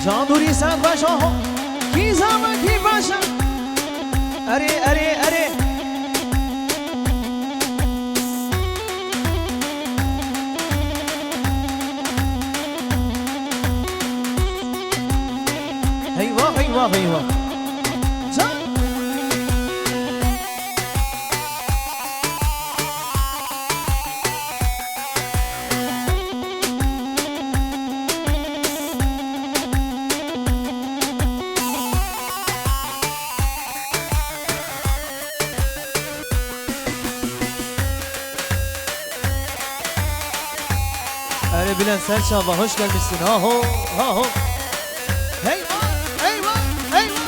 جاندوری سند باشا کی زمان کی باشا اره اره اره هیوا هیوا هیوا Bülent Serçaba hoş gelmişsin. Ha ho ha ho. Eyvah eyvah eyvah.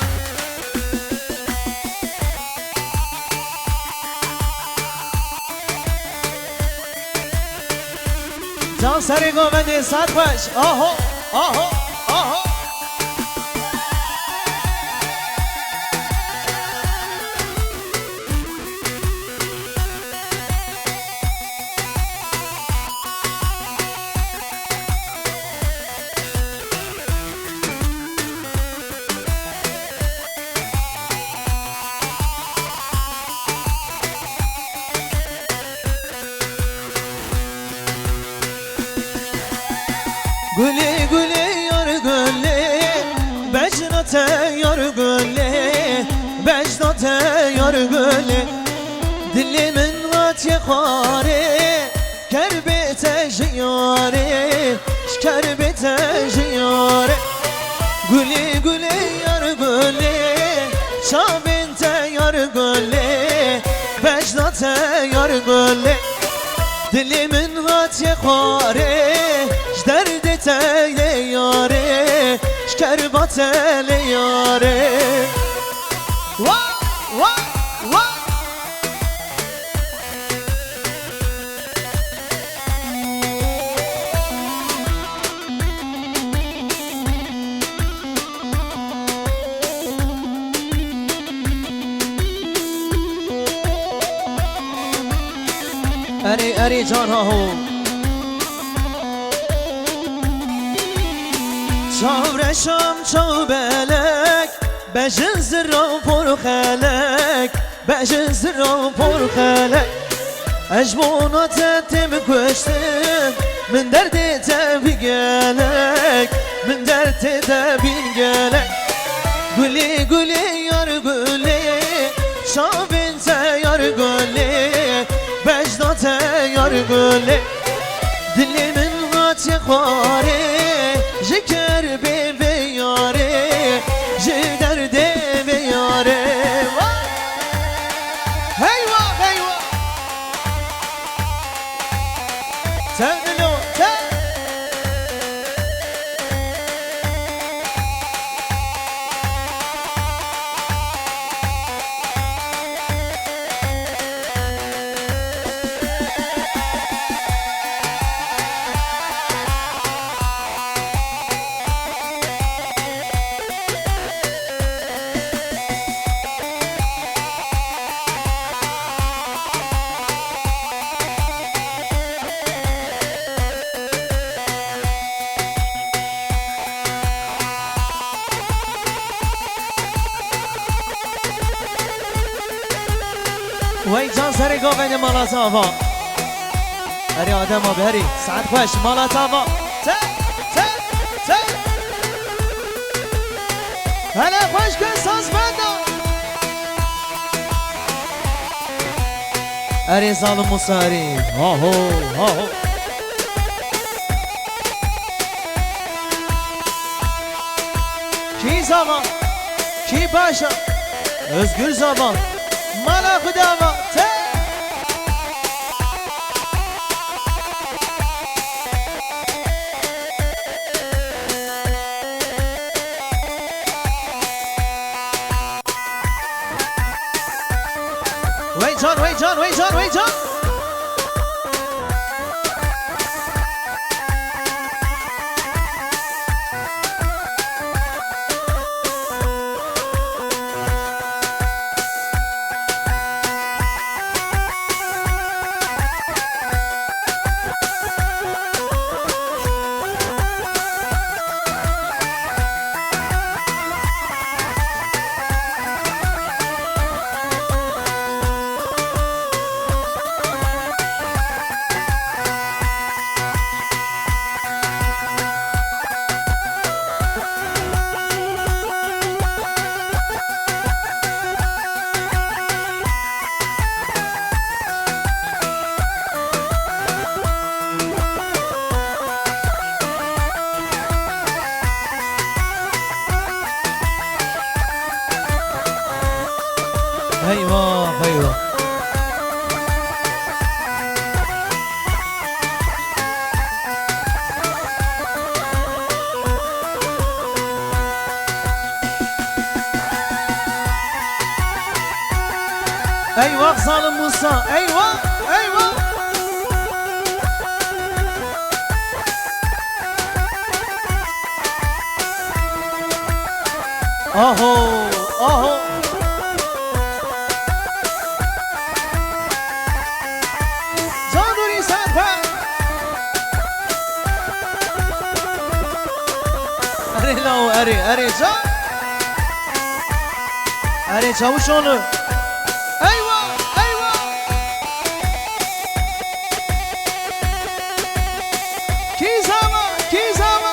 Can seri govendi sarbaş. Aho aho aho. Güle güle yar güle Becnate yar güle Becnate yar güle Dilimin vatye khare Kerbete jiyare Şkerbete jiyare Güle güle yar güle Şabinte yar güle Becnate yar güle Dilimin vatye khare Derde teyle yare Şkerbat eyle yare Vah vah vah Eri eri can ha ho Çavreşam çavbelek Bejin zirra porxelek Bejin zirra porxelek Ecbona tetim kuştum Min derdi tebi gelek Min derdi tebi gelek Gülü gülü yar gülü Şabinte yar gülü Becdate yar gülü Dilimin vatye khare Jiker be yare Jider de be yare Heyva heyva Tevlo tev وای جان سری گاوین مالات آوا هری آدم ها بهری سعد خوش مالات آوا ته ته ته هلا خوش کن ساز بندا هری ظالم مصاری ها هو ها هو کی زمان کی باشا özgür zaman Mala kudama te Wait on, wait on, wait on, wait on ايوه ظالم موسى ايوه ايوه اهو اهو جادوري سانفا اري لو اري جا اري جاو شونو ايوه ايوه كيزاما كيزاما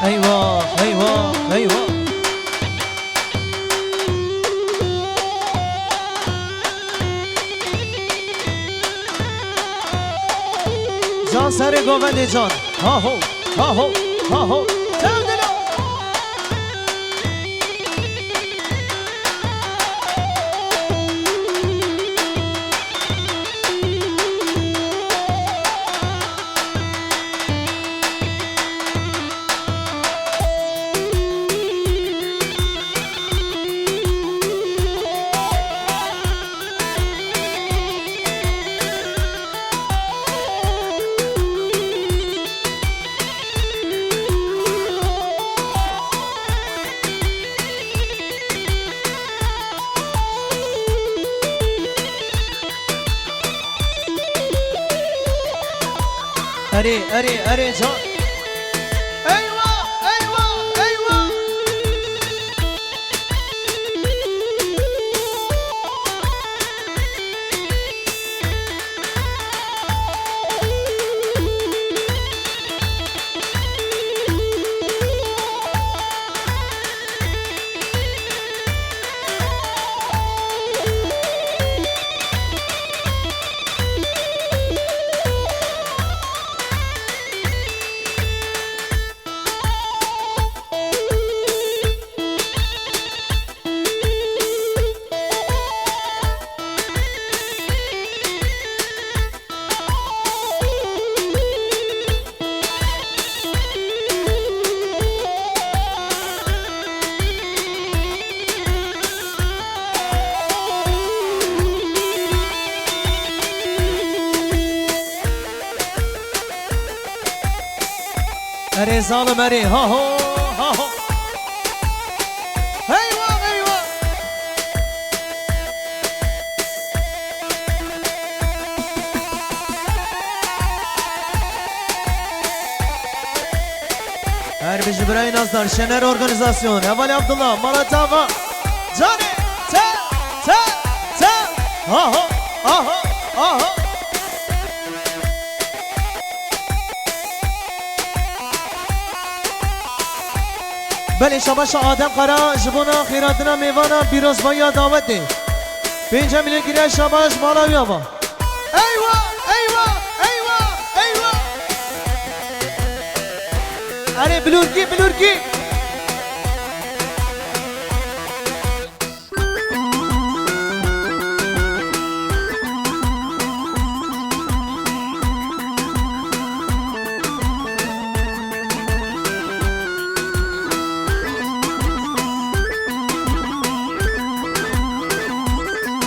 ايوه ايوه ايوه جان سر گووند جان ها هو ها هو ها هو اري جان ايوه ايوه ايوه اري ظالم اري ها هو ها هو ايوه ايوه هر بجبرای نازدار شنر ارگانیزاسیون اولی عبدالله مالاتاوا جانه تا ها هو آها آها بله شباش آدم قرا جبونا خیراتنا میوانا بیروز بایا دعوت ده 5 میلیون گیره شباش مالا بیاما ایوا ایوا ایوا ایوا Allez, Blurki, Blurki.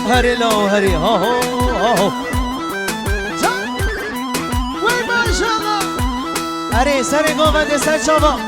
هري لو هري هو هو وين ما شاء الله هري سري قوة دي سر شباب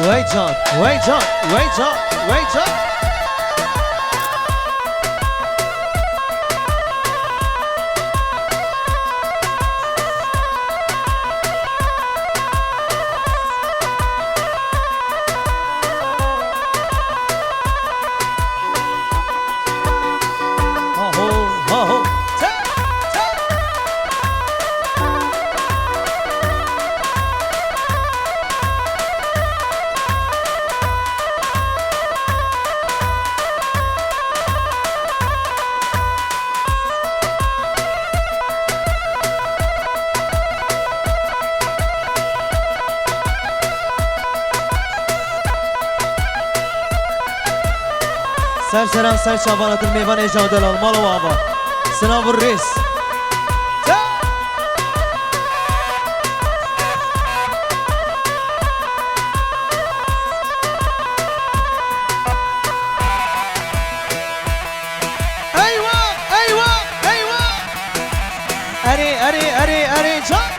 Wait John, wait John, wait John, wait John. سر سران سر شابانات الميوان اجاود الالمال وابا سناب الرئيس ايوه ايوه ايوه اري اري اري اري جان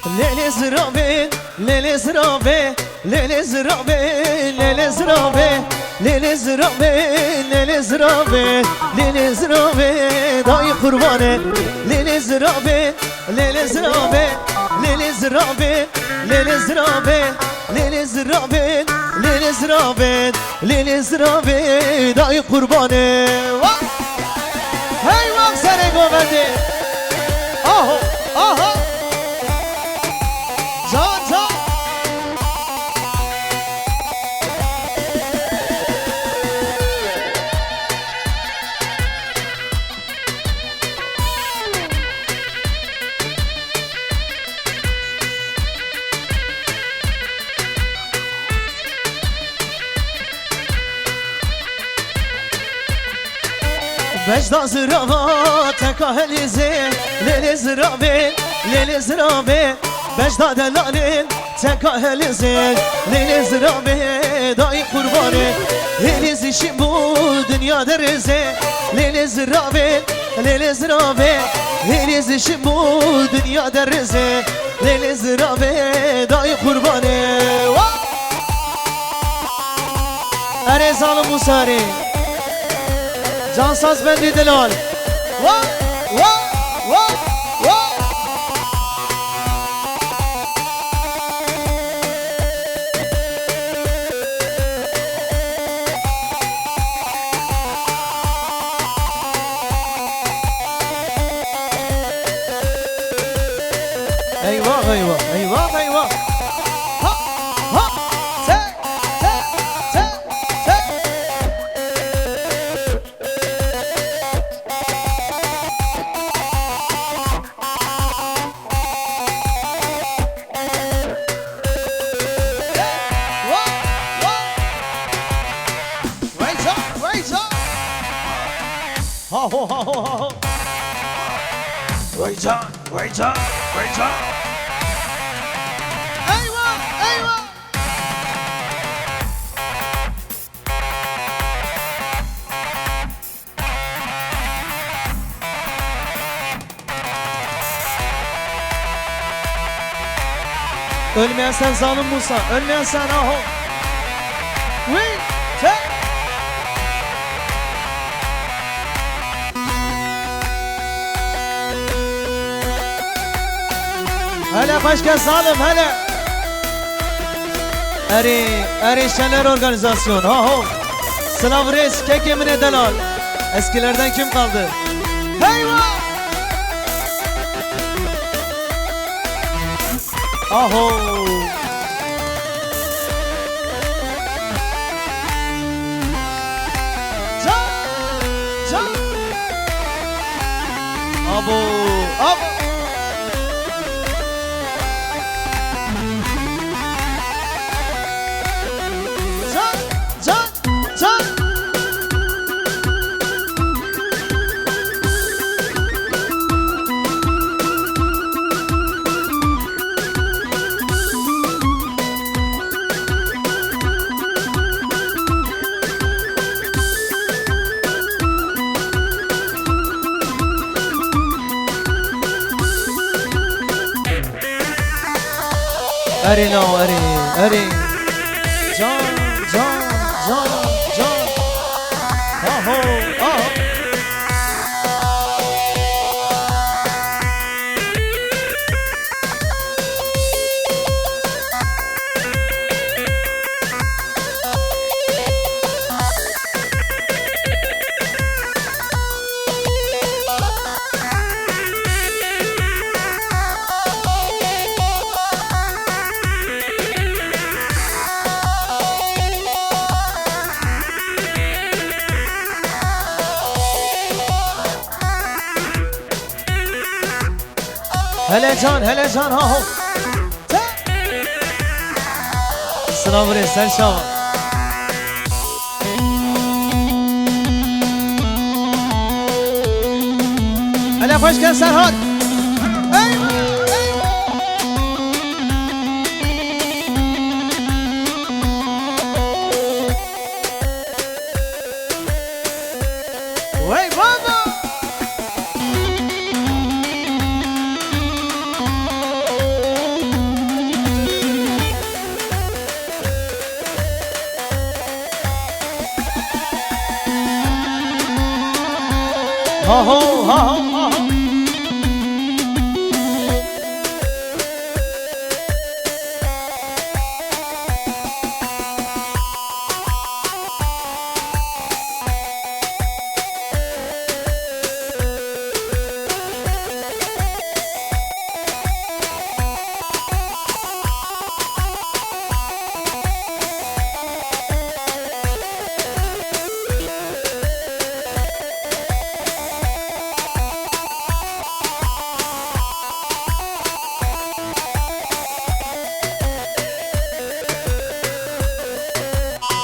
ليلي زرابي ليلي زرابي ليلي زرابي ليلي زرابي ليلي زرابي ليلي زرابي ليلي زرابي داي قرباني ليلي زرابي ليلي زرابي ليلي زرابي ليلي زرابي ليلي زرابي ليلي زرابي ليلي زرابي داي قرباني هاي وامسري قوبتي اهو اهو جان جان بجدا زرابا تكاهل زين ليلي زرابي ليلي زرابي بجدا دلالين تكاهل زين ليلي زرابي داي قرباني ليلي زيشي بو دنيا درزي ليلي زرابي ليلي زرابي ليلي زيشي بو دنيا درزي ليلي زرابي داي قرباني اري ظالم وساري جانساز بندی دلال وا وا وا وا ايوه ايوه ايوه ايوه ها ها ويجان ويجان ويجان ايوه ايوه ölmeyen sen zalim Musa, ölmeyen sen aho. Oui, هلا خوشك سالم هلا. اری شنر organizasyon ha ho. Sınav reis kek Emine Delal. Eskilerden kim kaldı? Heyva! Aho! Can! Abo! Abo! اری نو اری جان آهو آهو هلا جان ها هو السلام عليكم سن شاور هلا خوش كان سرهاد ايوه وي بابا ها هو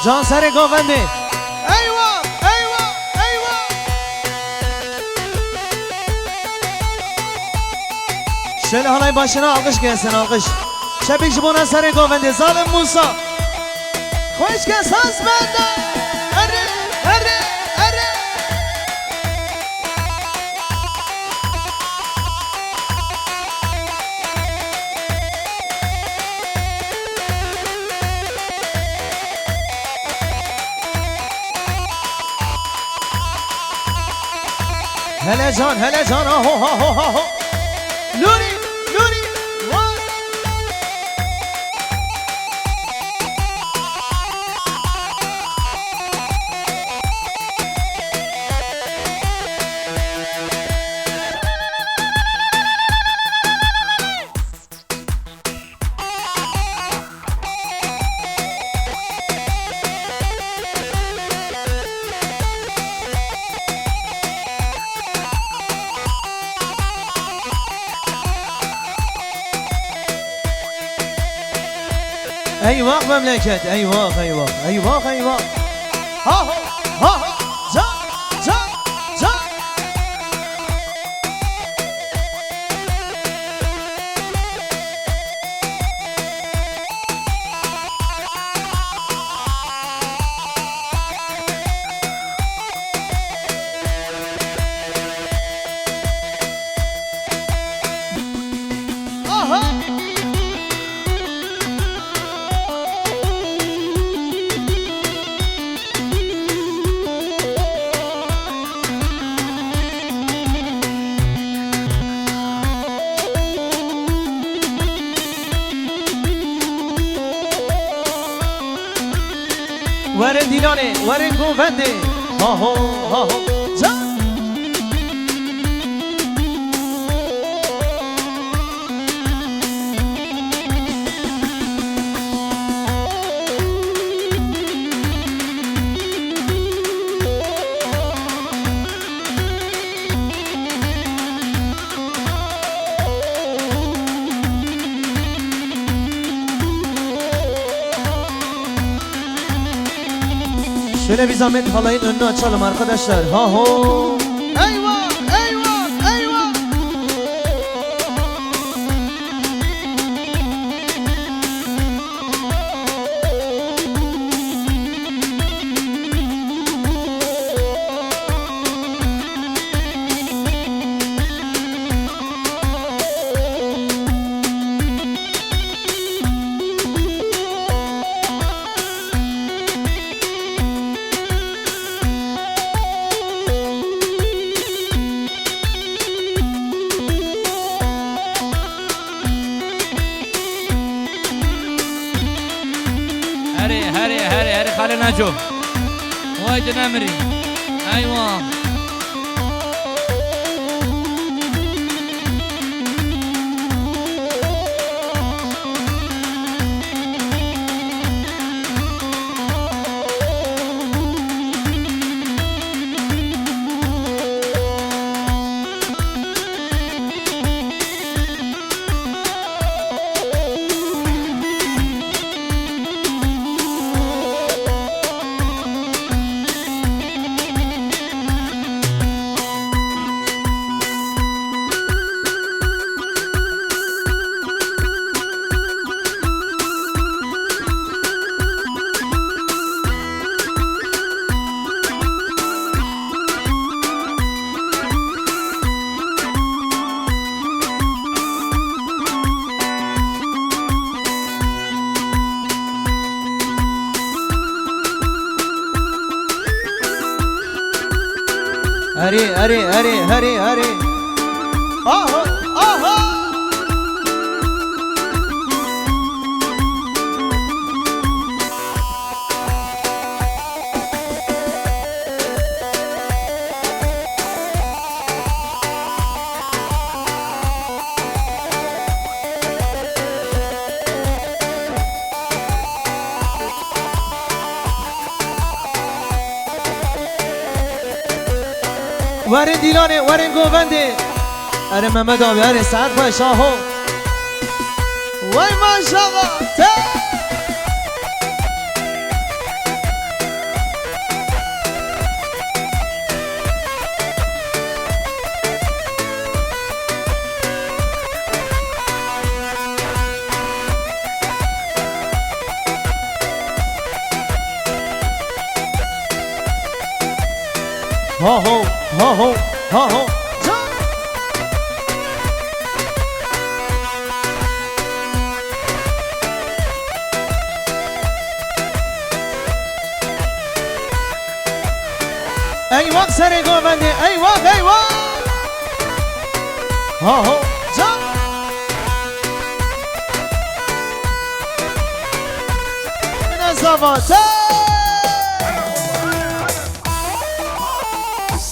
جان سر گاونده ایوا شل حالای başına alkış gelsin alkış şebik jibona سر گاونده ظالم موسا خوش که ساز بنده اره هلا جان ها لوري وان ايواق مملكة ايواق ها جان دیلانه ورنگو بنده ها هو ها هو şöyle bir zahmet halayın önünü açalım arkadaşlar. Ha ho. Eyvah, eyvah, eyvah. هري خلينا نشوف وايد نمري ايوه هري آهو آهو ورن دیلانه ورن گوونده اره محمد آبی اره سعد باش آهو وای ماشاءالله ها هو ها هو ها هو ايوه سر گوونده ايوه ايوه ها هو من الزباط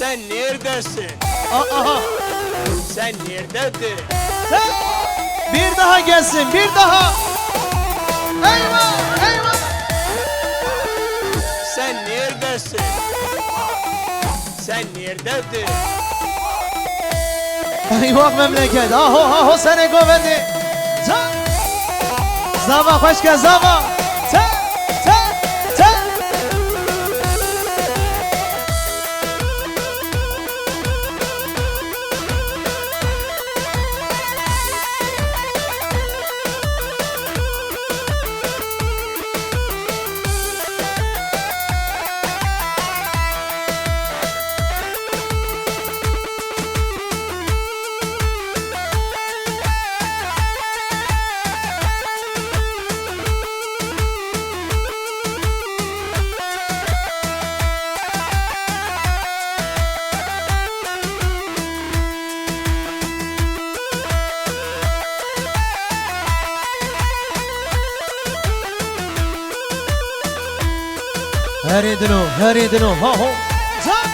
Sen neredesin? Aha. Sen nerededir? Bir daha gelsin, bir daha. Eyvah, eyvah. Sen neredesin? Sen nerededir? Eyvah memleket. Aho, aho sene govendi. Zava, hoş gel Zava. هری دنو ها هو زن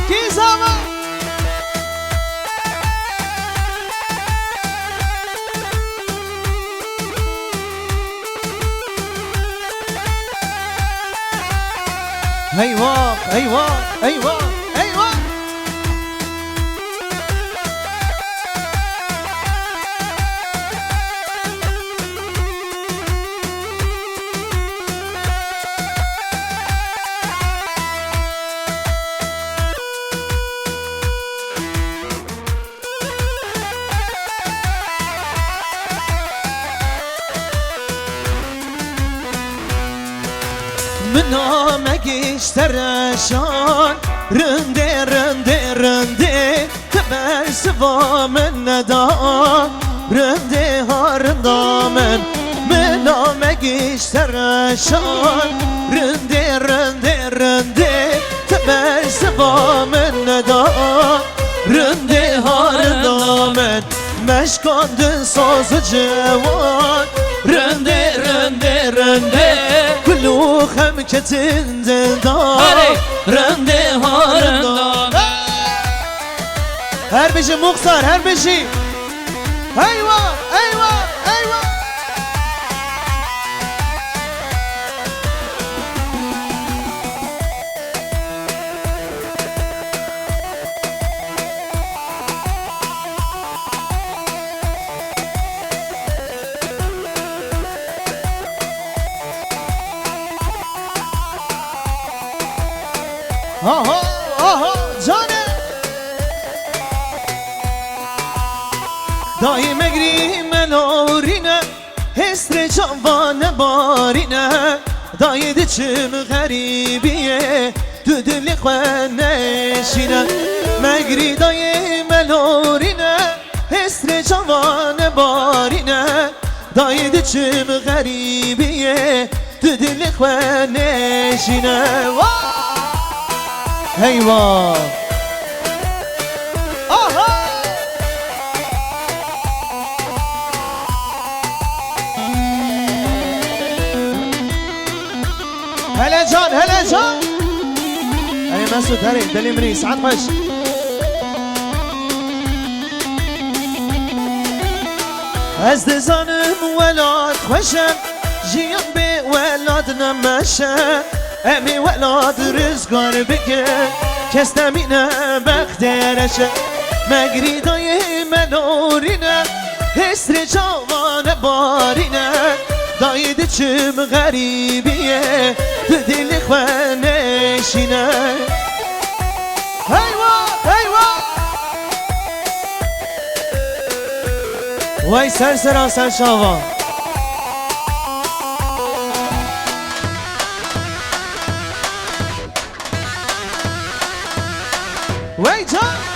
کی زمان ايوه منامكش ترشان رنده تبر سوا من ندا رنده هارندا من منامكش ترشان رنده تبر سوا من ندا رنده هارندا من مشکاندن ساز جوان رنده کلو خم کتن دلدار رنده هارنده هر بشی مختار هر بشی ایوه آها جانه دایم اگری منورینه حسر جوان بارینه دای دچم غریبیه دو دل خوانشینه مگری دای منورینه حسر جوان بارینه دای دچم غریبیه دو دل خوانشینه ايوه هلا جان اي مسعود هري دلي مري سعد خش از دزانم ولاد خوشم جیان به ولاد نمشم امی ولاد رزگار بگه کس نمینه بخترشه مگری دای منورینه حسر جوان بارینه دای دچم غریبیه دو دل خوانشینه ایوه وای سر شاوا Wait up!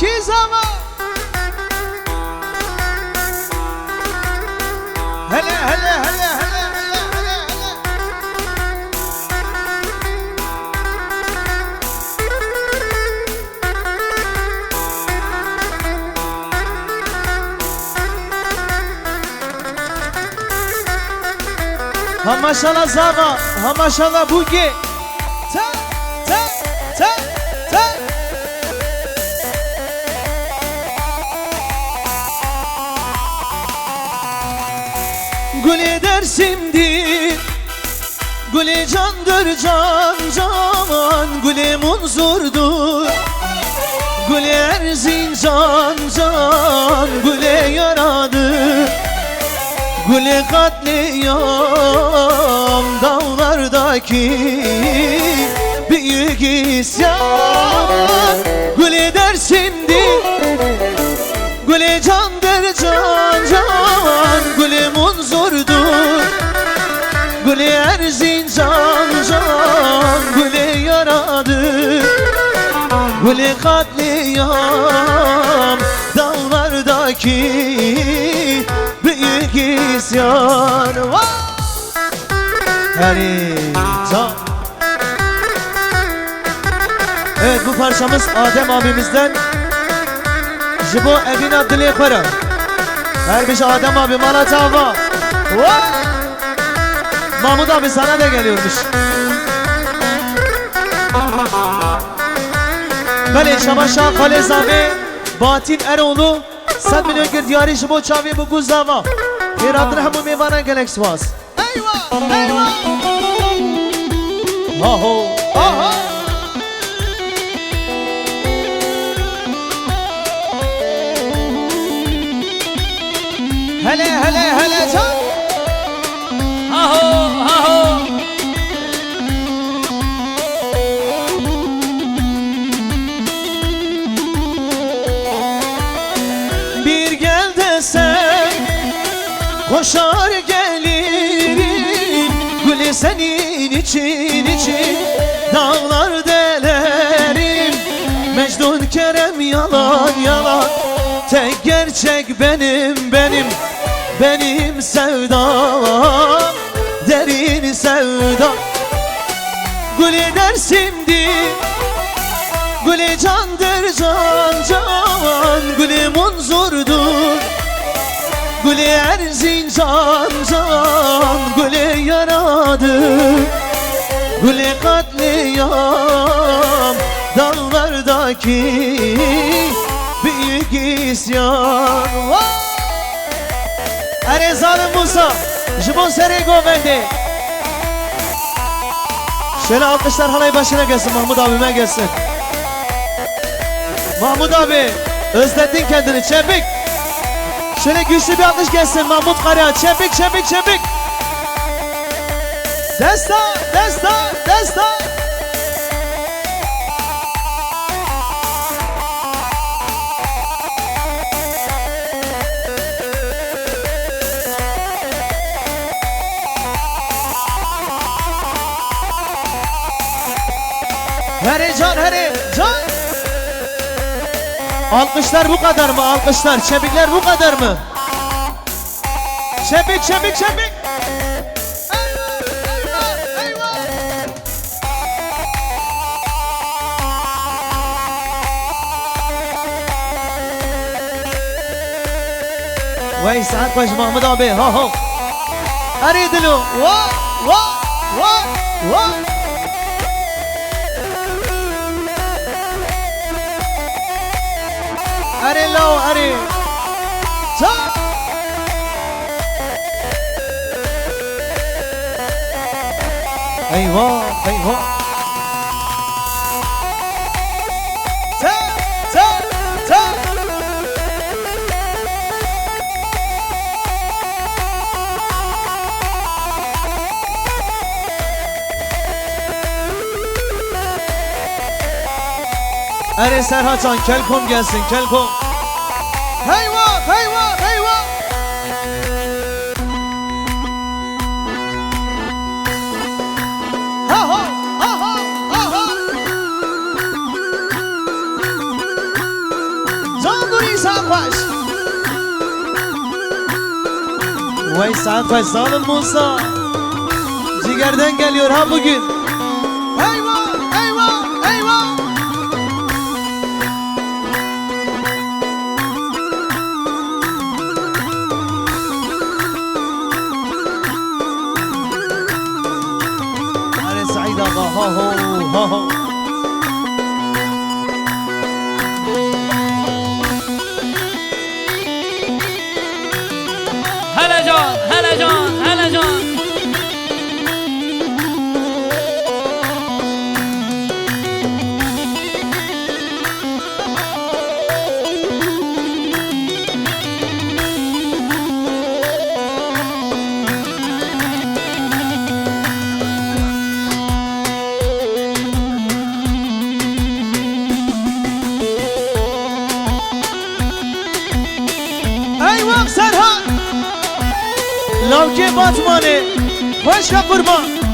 Kizama هلا هم ماشاءالله زاما هم ماشاءالله بوگی تا گل درسیمدی گل جاندر جان گل منظوردور Güle Erzincan can güle yaradı Güle katliam dağlardaki büyük isyan Güle Dersim'di Güle candır can can Güle Munzur'dur Güle Erzincan can Güle yaradı Güle katliam dağlardaki büyük isyan Erzincan. Evet, bu parçamız Adem abimizden Jibo Evin Abdülekara. Her bir şey Adem abi Malatya hava. Mahmut abi sana da geliyormuş. Kale Şabaşa Kale Zami Batin Eroğlu Sen milyon gir diyari Jibo Çavi bu Guzava Bir Abdülhamı Mevana Galax was. Eyvah eyvah. Aho Aha. Hele hele hele can. Aho aho. Bir gel desen koşar gelirim Gülü senin için dağlar delerim Mecnun Kerem yalan yalan Tek gerçek benim sevdam Derin sevdam Gülü Dersim'di Gülü candır can can Gülü Munzur'dur Gülü Erzincan can Gülü yaradı Gülü katliam dağlardaki büyük isyan Erezan'ın Musa Jibon Serego bende. Şöyle alkışlar halay başına gelsin, Mahmut abime gelsin. Mahmut abi özledin kendini, çepik. Şöyle güçlü bir alkış gelsin Mahmut Kara, çepik. Destan. Heri can. Alkışlar bu kadar mı? Alkışlar, çepikler bu kadar mı? Çepik. Vay saat başı Mahmut abi, ho. Hadi dilu, va. Hadi lo, hadi. Ta. Eyvah. Ta. Hadi Serhatcan, Kelkom gelsin, Kelkom. Heyva. Ha. Can Nuri Saatbaş. Vay Saatbaş, Zalim Musa. Cigerden geliyor ha bugün. Heyva. ho. Hele can. فاطمانه خوش و قربان